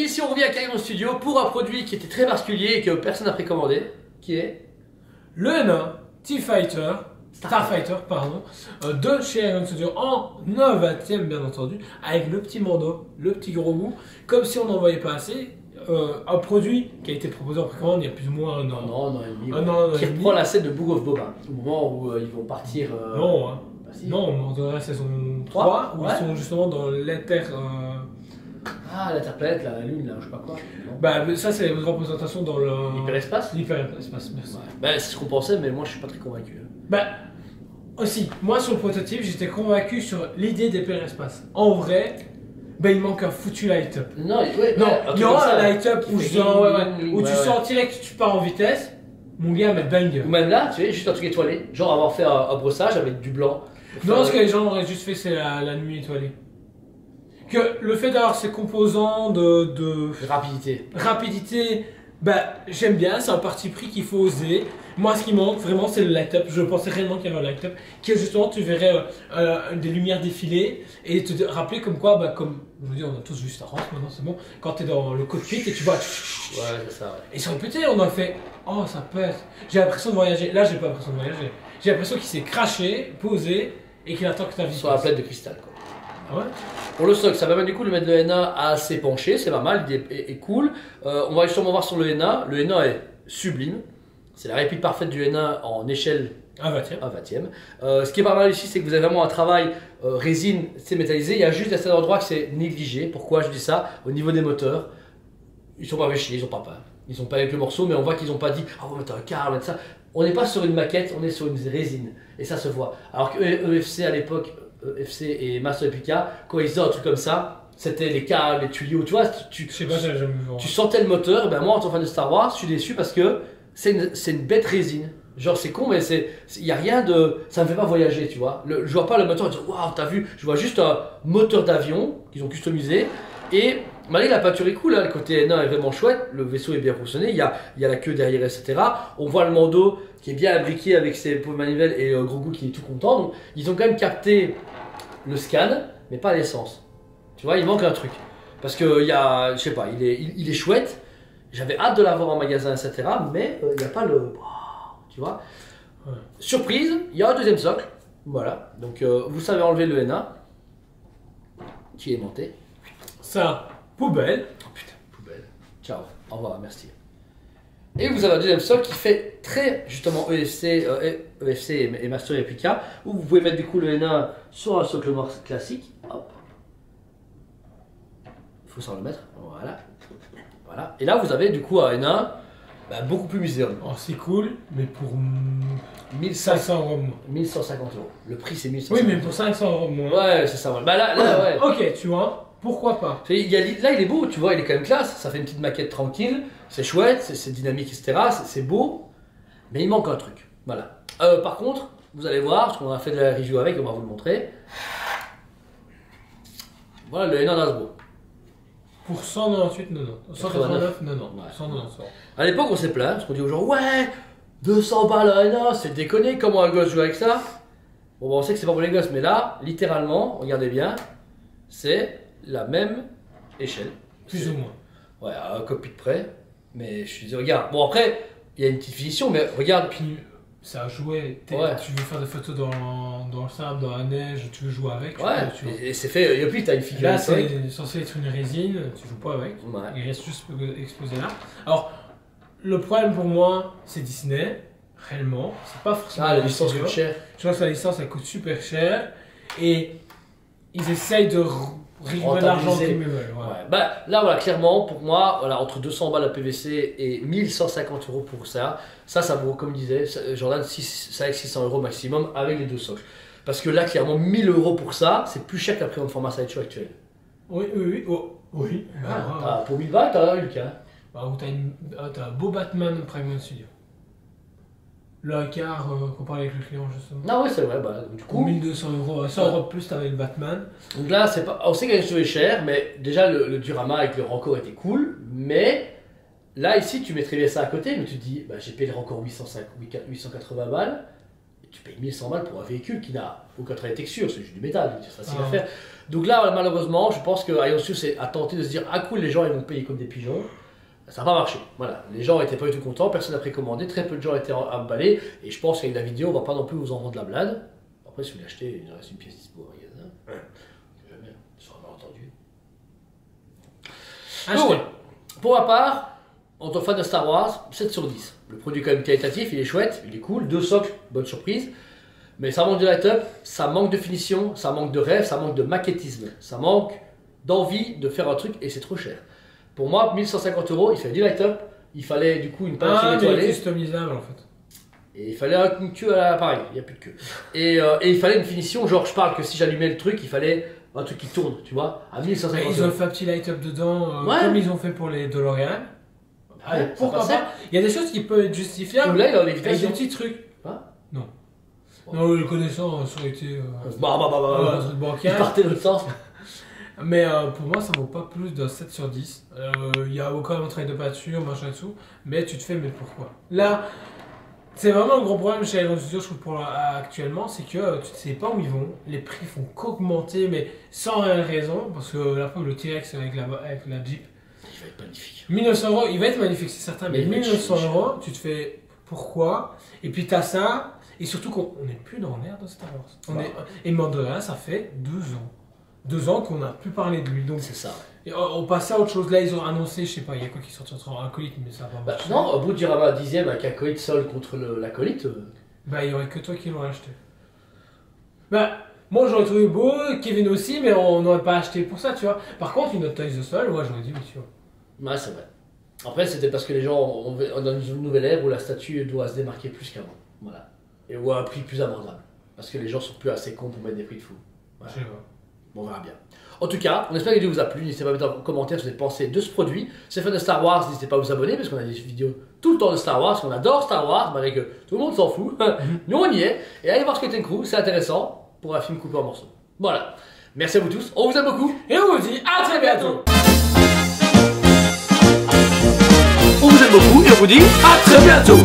ici on revient à Carillon Studio pour un produit qui était très particulier et que personne n'a précommandé, qui est Le N1 Starfighter, pardon, de chez Carillon Studio en 9/20e bien entendu, avec le petit bandeau, le petit gros bout, comme si on n'en voyait pas assez. Un produit qui a été proposé en précommande il y a plus ou moins un an. Non, non, et demi, Un an qui et demi. reprend la scène de Book of Boba, au moment où ils vont partir. Non, hein. Bah, si. Non, on dirait la saison 3, 3, où ouais. ils sont justement dans l'inter. Ah, l'interplanète, la lune, là, je sais pas quoi. Non. Bah, ça, c'est une représentation dans le. L'hyperespace. L'hyperespace, merci. Ouais. Bah, c'est ce qu'on pensait, mais moi je suis pas très convaincu. Bah, aussi, moi sur le prototype, j'étais convaincu sur l'idée d'hyperespace. En vrai, bah, il manque un foutu light-up. Non, ouais, Non, ouais, il y aura un light-up où, fait où tu sentirais que tu pars en vitesse. Mon gars, mais Ou bang. même là, tu sais, juste un truc étoilé, genre avoir fait un brossage avec du blanc. Non, ce que les gens auraient juste fait, c'est la nuit étoilée. Que le fait d'avoir ces composants de Rapidité. rapidité, bah j'aime bien, c'est un parti pris qu'il faut oser. Moi, ce qui manque vraiment, c'est le light-up. Je pensais réellement qu'il y avait un light-up, que justement tu verrais des lumières défiler et te rappeler comme quoi, bah comme je veux dire, on a tous juste un rentre maintenant, c'est bon. Quand t'es dans le cockpit et tu vois, Ouais, c'est ça, ouais. et sur le PT, on a fait, oh ça pète. J'ai l'impression de voyager. Là, j'ai pas l'impression de voyager. J'ai l'impression qu'il s'est craché, posé et qu'il attend que ta vie Sur la passe. plaque de cristal, quoi. Ah ouais. Pour le stock, ça permet du coup de mettre le NA assez penché, c'est pas mal, l'idée est cool. On va justement voir sur le NA. Le NA est sublime. C'est la réplique parfaite du NA en échelle Ah bah tiens. 1/20. Ce qui est pas mal ici, c'est que vous avez vraiment un travail résine, c'est métallisé. Il y a juste à cet endroit que c'est négligé. Pourquoi je dis ça? Au niveau des moteurs, ils sont pas réfléchis, ils ont pas peur. Ils sont pas avec le morceau, mais on voit qu'ils ont pas dit ah, on va mettre un câble, on va mettre ça. On n'est pas sur une maquette, on est sur une résine. Et ça se voit. Alors que EFC à l'époque, EFC et Master Epica, quand ils faisaient un truc comme ça, c'était les câbles, les tuyaux, tu vois. Je sais pas, j'ai jamais vu. Tu sentais le moteur. Ben moi, en tant que fan de Star Wars, je suis déçu parce que c'est une bête résine. Genre, c'est con, mais il n'y a rien de. Ça me fait pas voyager, tu vois. Je vois pas le moteur et dire waouh, t'as vu. Je vois juste un moteur d'avion qu'ils ont customisé. Et malgré la peinture est cool, hein, le côté N1 est vraiment chouette. Le vaisseau est bien fonctionné. Il y a la queue derrière, etc. On voit le Mando qui est bien abriqué avec ses pauvres manivelles et Grogu qui est tout content. Donc, ils ont quand même capté le scan, mais pas l'essence. Tu vois, il manque un truc. Parce que, je sais pas, il est chouette. J'avais hâte de l'avoir en magasin, etc. Mais il n'y a pas le. Tu vois. Ouais. Surprise, il y a un deuxième socle. Voilà. Donc, vous savez enlever le NA qui est monté. Ça, poubelle. Oh putain, poubelle. Ciao. Au revoir, merci. Et vous avez un deuxième socle qui fait très justement EFC et Master Epica, où vous pouvez mettre du coup le NA sur un socle noir classique. Hop. Il faut s'en le mettre. Voilà. Voilà. Et là, vous avez du coup un NA beaucoup plus misérable. Oh, c'est cool, mais pour 1500 500 € moins. 1150 euros. Le prix, c'est 1150 Oui, mais pour 500 € moins. Ouais, c'est ça. Ouais. Bah là, ouais. Ok, tu vois, pourquoi pas. Là, il est beau, tu vois, il est quand même classe. Ça fait une petite maquette tranquille. C'est chouette, c'est dynamique, etc. C'est beau. Mais il manque un truc. Voilà. Par contre, vous allez voir, parce qu'on a fait de la review avec, on va vous le montrer. Voilà le NA d'Hasbro. Pour 198,90. 189,90. Ouais. 190 €. À l'époque, on s'est plaint, parce qu'on dit aux gens, ouais, 200 balles un NA, c'est déconné, comment un gosse joue avec ça? Bon, on sait que c'est pas pour les gosses, mais là, littéralement, regardez bien, c'est la même échelle. Plus ou moins. Ouais, à un cockpit près. Mais je suis dit, regarde. Bon, après, il y a une petite finition, mais regarde. Puis, ça a joué. Ouais. Tu veux faire des photos dans le sable, dans la neige, tu veux jouer avec. Ouais, tu vois. et c'est fait. Et puis, t'as une figure Là, historique. c'est censé être une résine, tu joues pas avec. Ouais. Il reste juste exposé là. Alors, le problème pour moi, c'est Disney. Réellement, c'est pas forcément. Ah, la licence studio. coûte cher. Je pense que la licence, elle coûte super cher. Et ils essayent de récupérer l'argent Rentabiliser. qu'ils veulent. Ouais. Ouais. Bah, là, voilà, clairement, pour moi, voilà, entre 200 balles à PVC et 1150 euros pour ça, ça vaut, comme disait Jordan, ça avec 600 euros maximum avec les deux socles. Parce que là, clairement, 1000 euros pour ça, c'est plus cher que la prévente format sideshow actuelle. Oui, oui, oui. Oh, oui. Pour 1000 balles, t'as un Hulk, hein. Bah, où t'as un beau Batman Premium Studio. Le quart qu'on parlait avec le client justement. Non, ouais, c'est vrai. Bah, du Pour coup, 1200 €, 100 € de plus, t'avais le Batman. donc là, c'est pas. On sait qu'elle est cher, mais déjà le Durama avec le Rancor était cool. Mais là, ici, tu mettrais bien ça à côté, mais tu te dis, bah, j'ai payé le Rancor 880 balles. tu payes 1100 balles pour un véhicule qui n'a aucun trait de texture, c'est juste du métal, c'est facile à faire. Donc là, malheureusement, je pense que Iosus a tenté de se dire, ah cool, les gens ils vont payer comme des pigeons. Ça n'a pas marché. Voilà, les gens n'étaient pas du tout contents, personne n'a précommandé, très peu de gens étaient emballés, et je pense qu'avec la vidéo, on va pas non plus vous en vendre la blinde. Après, si vous l'achetez, il reste une pièce dispo au magasin. Jamais, ça sera entendu. Donc, ouais. Pour ma part, en tant que fan de Star Wars, 7 sur 10. Le produit est quand même qualitatif, il est chouette, il est cool, 2 socles, bonne surprise. Mais ça manque de light-up, ça manque de finition, ça manque de rêve, ça manque de maquettisme. Ça manque d'envie de faire un truc et c'est trop cher. Pour moi, 1150 €, il fallait du light-up, il fallait du coup une peinture étoilée. Customisable en fait. Et il fallait une queue à l'appareil, il n'y a plus de queue. Et il fallait une finition, genre je parle que si j'allumais le truc, il fallait un truc qui tourne, tu vois, à 1150 €. Ils ont fait un petit light-up dedans, comme ils ont fait pour les DeLorean. Ouais, pourquoi pas? Il y a des choses qui peuvent être justifiables. Ou là, il a des petits trucs. Non. Bon. Non, le connaissant, ça aurait été. Il partait dans le sens. Mais pour moi, ça vaut pas plus de 7 sur 10. Il y a aucun travail de peinture, machin et tout. Mais tu te fais, mais pourquoi? Là, c'est vraiment le gros problème chez Iron Studio, je trouve, actuellement, c'est que tu ne sais pas où ils vont. Les prix font qu'augmenter, mais sans réelle raison. Parce que la fois, le T-Rex avec la Jeep. Il va être magnifique. 1900 €, il va être magnifique, c'est certain, mais 1900 €, tu te fais pourquoi? Et puis tu as ça, et surtout qu'on n'est plus dans l'ère de Star Wars. Et Mandalorian, ça fait 2 ans. 2 ans qu'on n'a plus parlé de lui. Donc c'est ça. Et on passait à autre chose. Là, ils ont annoncé, je sais pas, il y a quoi qui sortira, un acolyte, mais ça va pas marcher. Non, au bout de Dirama 10ème avec acolyte seul contre l'acolyte. Bah, il y aurait que toi qui l'aurais acheté. Bah. Moi j'aurais trouvé beau, Kevin aussi, mais on n'aurait pas acheté pour ça, tu vois. Par contre, une autre Toys the Soul, ouais, j'aurais dit oui, tu vois. Ouais, c'est vrai. Après, c'était parce que les gens ont dans une nouvelle ère où la statue doit se démarquer plus qu'avant. Voilà. Et où à un prix plus abordable. Parce que les gens sont plus assez cons pour mettre des prix de fou. Voilà. Je sais pas. Bon, on verra bien. En tout cas, on espère que la vidéo vous a plu. N'hésitez pas à mettre en commentaire ce que vous avez pensé de ce produit. Si vous êtes fan de Star Wars, n'hésitez pas à vous abonner parce qu'on a des vidéos tout le temps de Star Wars, parce qu'on adore Star Wars, malgré que tout le monde s'en fout. Nous, on y est. Et allez voir Skeleton Crew, c'est intéressant pour un film coupé en morceaux. Voilà. Merci à vous tous. On vous aime beaucoup. Et on vous dit à très bientôt. On vous aime beaucoup et on vous dit à très bientôt.